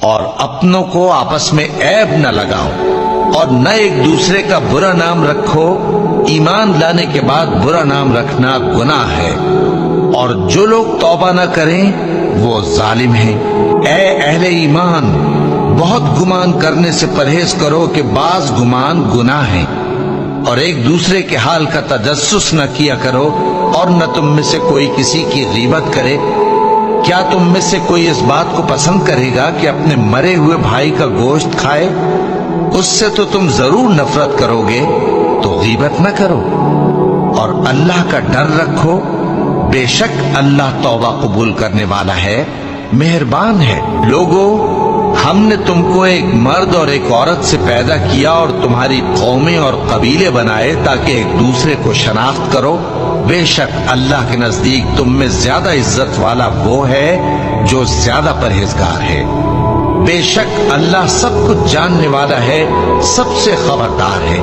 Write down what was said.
اور اپنوں کو آپس میں عیب نہ لگاؤ اور نہ ایک دوسرے کا برا نام رکھو، ایمان لانے کے بعد برا نام رکھنا گناہ ہے، اور جو لوگ توبہ نہ کریں وہ ظالم ہیں۔ اے اہل ایمان، بہت گمان کرنے سے پرہیز کرو کہ بعض گمان گناہ ہیں، اور ایک دوسرے کے حال کا تجسس نہ کیا کرو، اور نہ تم میں سے کوئی کسی کی غیبت کرے۔ کیا تم میں سے کوئی اس بات کو پسند کرے گا کہ اپنے مرے ہوئے بھائی کا گوشت کھائے؟ اس سے تو تم ضرور نفرت کرو گے، تو غیبت نہ کرو، اور اللہ کا ڈر رکھو، بے شک اللہ توبہ قبول کرنے والا ہے، مہربان ہے۔ لوگو، ہم نے تم کو ایک مرد اور ایک عورت سے پیدا کیا اور تمہاری قومیں اور قبیلے بنائے تاکہ ایک دوسرے کو شناخت کرو۔ بے شک اللہ کے نزدیک تم میں زیادہ عزت والا وہ ہے جو زیادہ پرہیزگار ہے۔ بے شک اللہ سب کچھ جاننے والا ہے، سب سے خبردار ہے۔